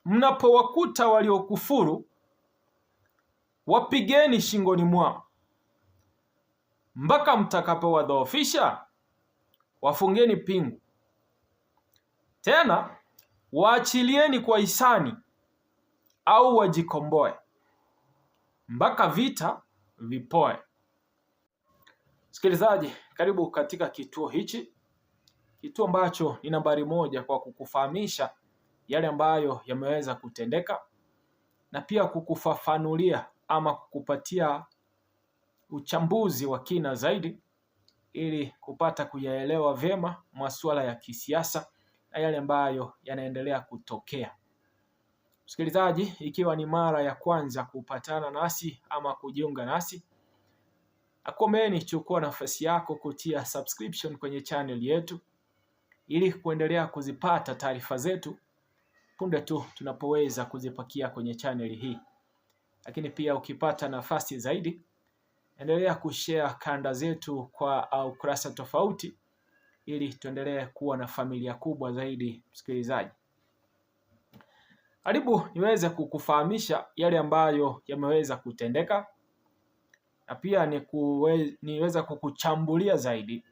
mnapowakuta waliokufuru, wapigeni shingoni mwao, mpaka mtakapowadhoofisha, wafungeni pingu. Tena waachilieni kwa hisani au wajikomboe, mpaka vita vipoe. Msikilizaji, karibu katika kituo hichi, kituo ambacho ni nambari 1 kwa kukufahamisha yale ambayo yameweza kutendeka na pia kukufafanulia ama kukupatia uchambuzi wa kina zaidi ili kupata kuyaelewa vyema masuala ya kisiasa na yale ambayo yanaendelea kutokea. Msikilizaji, ikiwa ni mara ya kwanza kupatana nasi ama kujiunga nasi, nakuombeeni chukua nafasi yako kutia subscription kwenye channel yetu ili kuendelea kuzipata taarifa zetu punde tu tunapoweza kuzipakia kwenye channel hii. Lakini pia ukipata nafasi zaidi, endelea kushare kanda zetu kwa ukurasa tofauti ili tuendelee kuwa na familia kubwa zaidi. Msikilizaji, karibu niweze kukufahamisha yale ambayo yameweza kutendeka na pia niweza kukuchambulia zaidi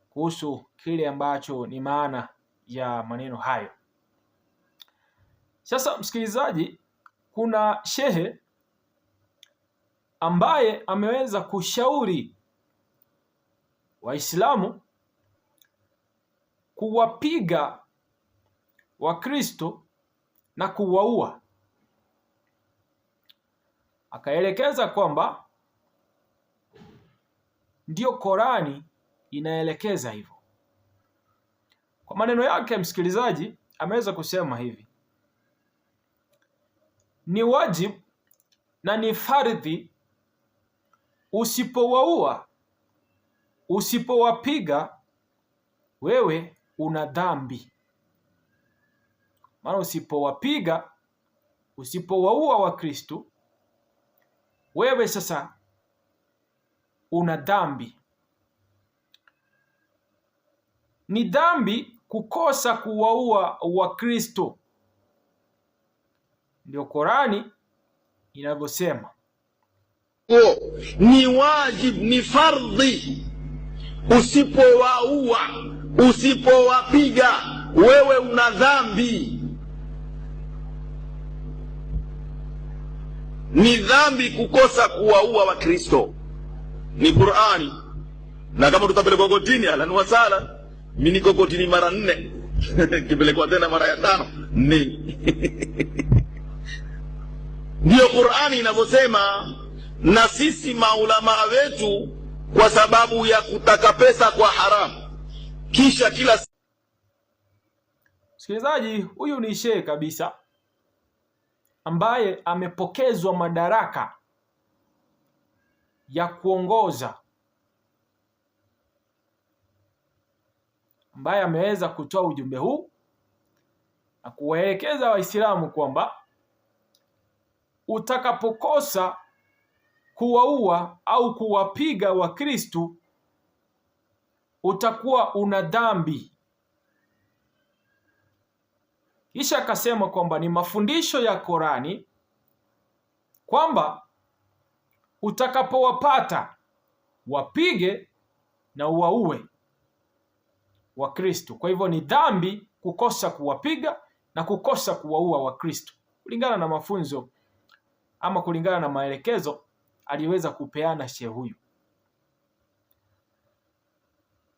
kuhusu kile ambacho ni maana ya maneno hayo. Sasa msikilizaji, kuna shehe ambaye ameweza kushauri Waislamu kuwapiga Wakristo na kuwaua. Akaelekeza kwamba ndio Qurani inaelekeza hivyo. Kwa maneno yake msikilizaji, ameweza kusema hivi: ni wajibu na ni fardhi, usipowaua, usipowapiga, wewe una dhambi. Maana usipowapiga, usipowaua Wakristo, wewe sasa una dhambi. Ni dhambi kukosa kuwaua Wakristo, ndio Qurani inavyosema. Ni wajib, ni fardhi, usipowaua, usipowapiga, wewe una dhambi. Ni dhambi kukosa kuwaua Wakristo, ni Qurani. Na kama tutapelekwa kotini, ahlan wa sala. Mimi niko kotini mara 4 kipelekwa tena mara ya 5 ni ndio Qurani inavyosema. Na sisi maulama wetu, kwa sababu ya kutaka pesa kwa haramu, kisha kila... Msikilizaji, huyu ni shehe kabisa ambaye amepokezwa madaraka ya kuongoza, ambaye ameweza kutoa ujumbe huu na kuwaelekeza Waislamu kwamba utakapokosa kuwaua au kuwapiga Wakristo utakuwa una dhambi. Kisha akasema kwamba ni mafundisho ya Qurani kwamba utakapowapata wapige na uwaue Wakristo. Kwa hivyo ni dhambi kukosa kuwapiga na kukosa kuwaua Wakristo, kulingana na mafunzo ama kulingana na maelekezo aliweza kupeana shehe huyu.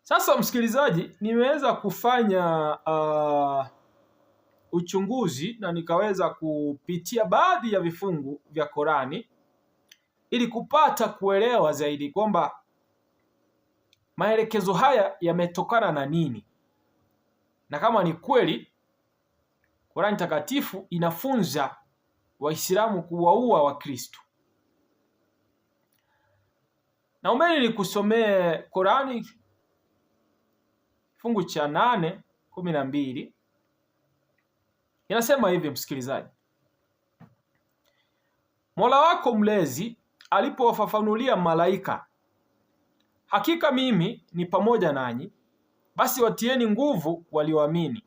Sasa msikilizaji, nimeweza kufanya uchunguzi na nikaweza kupitia baadhi ya vifungu vya Qurani ili kupata kuelewa zaidi kwamba maelekezo haya yametokana na nini, na kama ni kweli Qurani takatifu inafunza Waislamu kuwaua Wakristo. Naomba nikusomee Qurani fungu cha 8:12. Inasema hivi msikilizaji: Mola wako mlezi alipowafafanulia malaika, hakika mimi ni pamoja nanyi, basi watieni nguvu walioamini,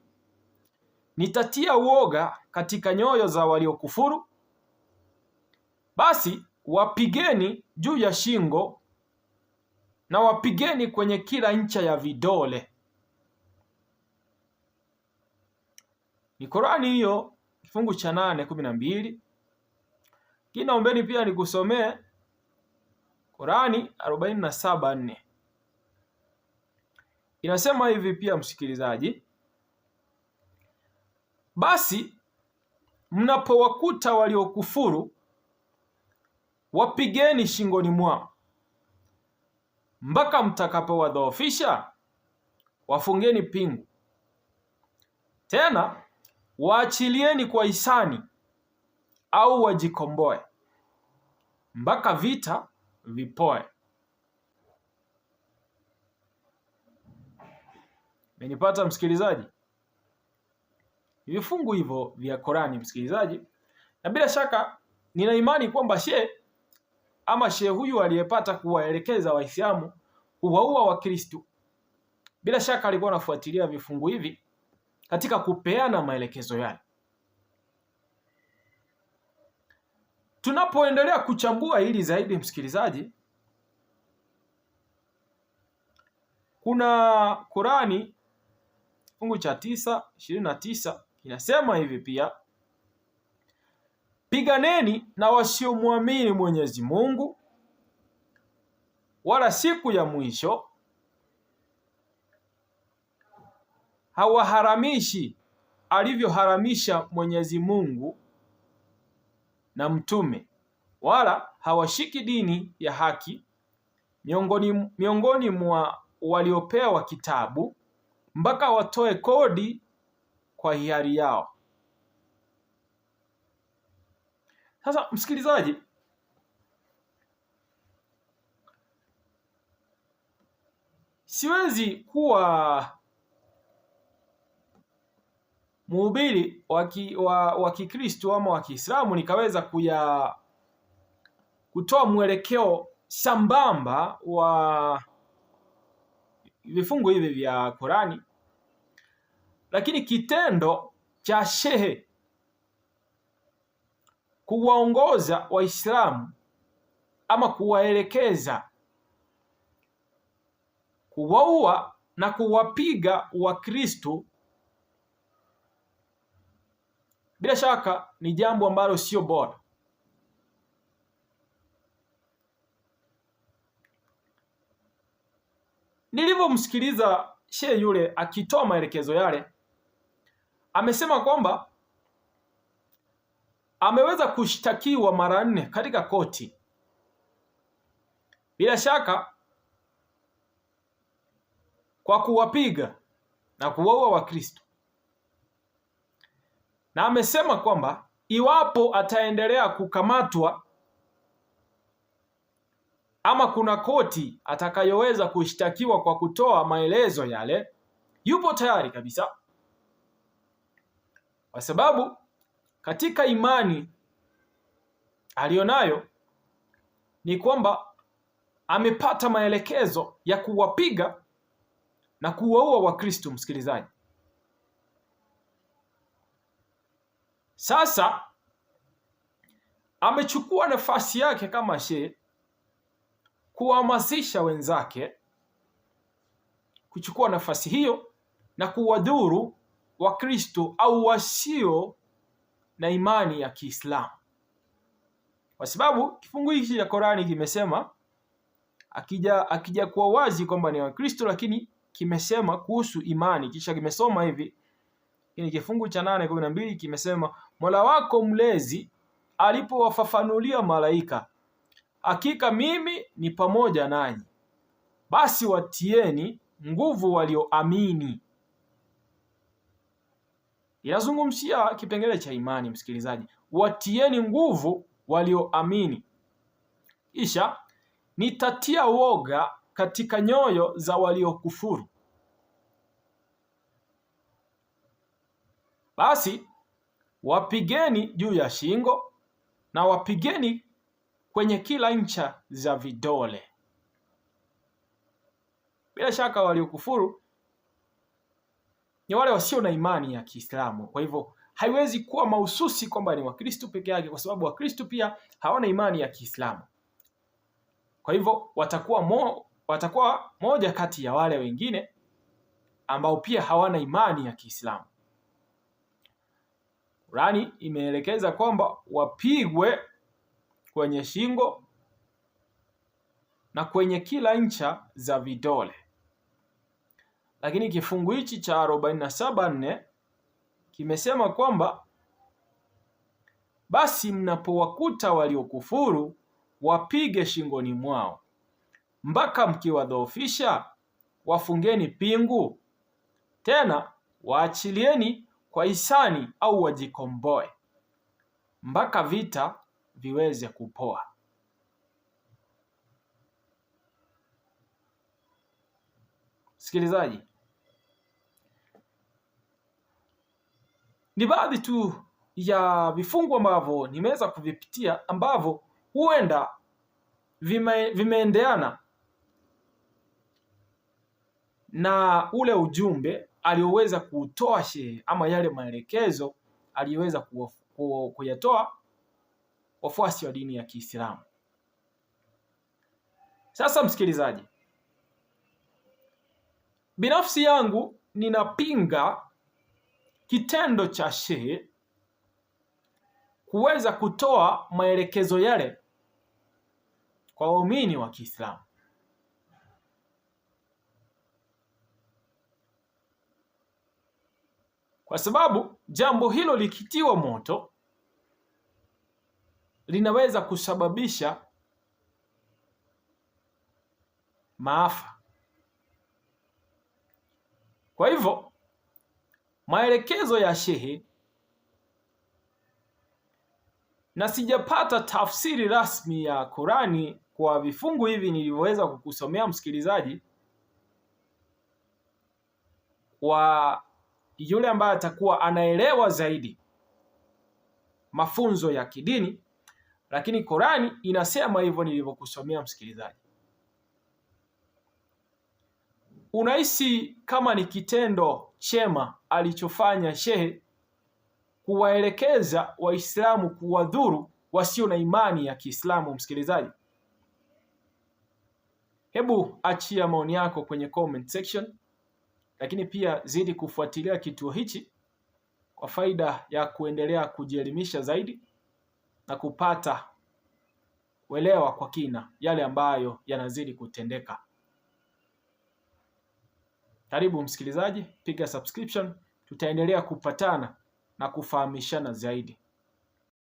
nitatia uoga katika nyoyo za waliokufuru, basi wapigeni juu ya shingo na wapigeni kwenye kila ncha ya vidole. Ni Qur'ani hiyo, kifungu cha 8:12. Kinaombeni pia nikusomee Qur'ani 47:4. Inasema hivi pia, msikilizaji: basi mnapowakuta waliokufuru, wapigeni shingoni mwao, mpaka mtakapowadhoofisha, wafungeni pingu. Tena waachilieni kwa hisani au wajikomboe, mpaka vita vipoe. Menipata msikilizaji? Vifungu hivyo vya Qur'ani msikilizaji, na bila shaka nina imani kwamba shehe huyu aliyepata kuwaelekeza Waislamu kuwaua Wakristo, bila shaka alikuwa anafuatilia vifungu hivi katika kupeana maelekezo yale. Tunapoendelea kuchambua hili zaidi msikilizaji, kuna Qur'ani kifungu cha 9:29 kinasema hivi pia: piganeni na wasiomwamini Mwenyezi Mungu wala siku ya mwisho, hawaharamishi alivyoharamisha Mwenyezi Mungu na mtume, wala hawashiki dini ya haki miongoni mwa waliopewa kitabu, mpaka watoe kodi kwa hiari yao. Sasa msikilizaji, siwezi kuwa mhubiri wa Kikristo ama wa Kiislamu nikaweza kutoa mwelekeo sambamba wa vifungu hivi vya Qur'ani, lakini kitendo cha shehe kuwaongoza Waislamu ama kuwaelekeza kuwaua na kuwapiga Wakristo, bila shaka ni jambo ambalo sio bora. Nilivyomsikiliza shehe yule akitoa maelekezo yale, amesema kwamba ameweza kushtakiwa mara 4 katika koti, bila shaka kwa kuwapiga na kuwaua Wakristo, na amesema kwamba iwapo ataendelea kukamatwa ama kuna koti atakayoweza kushtakiwa kwa kutoa maelezo yale, yupo tayari kabisa, kwa sababu katika imani alionayo ni kwamba amepata maelekezo ya kuwapiga na kuwaua Wakristo. Msikilizaji, sasa amechukua nafasi yake kama shehe kuhamasisha wenzake kuchukua nafasi hiyo na kuwadhuru Wakristo au wasio na imani ya Kiislamu, kwa sababu kifungu hiki cha Qur'ani kimesema, akija kwa wazi kwamba ni Wakristo, lakini kimesema kuhusu imani. Kisha kimesoma hivi, ni kifungu cha 8:12 kimesema, Mola wako mlezi alipowafafanulia malaika, hakika mimi ni pamoja nanyi, basi watieni nguvu walioamini. Inazungumzia kipengele cha imani msikilizaji, watieni nguvu walioamini. Kisha nitatia woga katika nyoyo za waliokufuru, basi wapigeni juu ya shingo na wapigeni kwenye kila ncha za vidole. Bila shaka waliokufuru ni wale wasio na imani ya Kiislamu. Kwa hivyo haiwezi kuwa mahususi kwamba ni Wakristo peke yake, kwa sababu Wakristo pia hawana imani ya Kiislamu. Kwa hivyo watakuwa moja kati ya wale wengine ambao pia hawana imani ya Kiislamu. Qur'ani imeelekeza kwamba wapigwe kwenye shingo na kwenye kila ncha za vidole, lakini kifungu hichi cha 47:4 kimesema kwamba basi mnapowakuta waliokufuru wapige shingoni mwao, mpaka mkiwadhoofisha wafungeni pingu, tena waachilieni kwa hisani au wajikomboe, mpaka vita viweze kupoa. Sikilizaji, ni baadhi tu ya vifungu ambavyo nimeweza kuvipitia ambavyo huenda vimeendeana na ule ujumbe alioweza kutoa shehe, ama yale maelekezo aliyoweza kuyatoa wafuasi wa dini ya Kiislamu. Sasa msikilizaji, binafsi yangu ninapinga kitendo cha shehe kuweza kutoa maelekezo yale kwa waumini wa Kiislamu. Kwa sababu jambo hilo likitiwa moto linaweza kusababisha maafa. Kwa hivyo maelekezo ya shehe, na sijapata tafsiri rasmi ya Qur'ani kwa vifungu hivi nilivyoweza kukusomea msikilizaji, wa yule ambaye atakuwa anaelewa zaidi mafunzo ya kidini, lakini Qur'ani inasema hivyo nilivyokusomea msikilizaji. Unahisi kama ni kitendo chema alichofanya shehe kuwaelekeza Waislamu kuwadhuru wasio na imani ya Kiislamu? Msikilizaji, hebu achia maoni yako kwenye comment section, lakini pia zidi kufuatilia kituo hichi kwa faida ya kuendelea kujielimisha zaidi na kupata uelewa kwa kina yale ambayo yanazidi kutendeka. Karibu msikilizaji, piga subscription, tutaendelea kupatana na kufahamishana zaidi.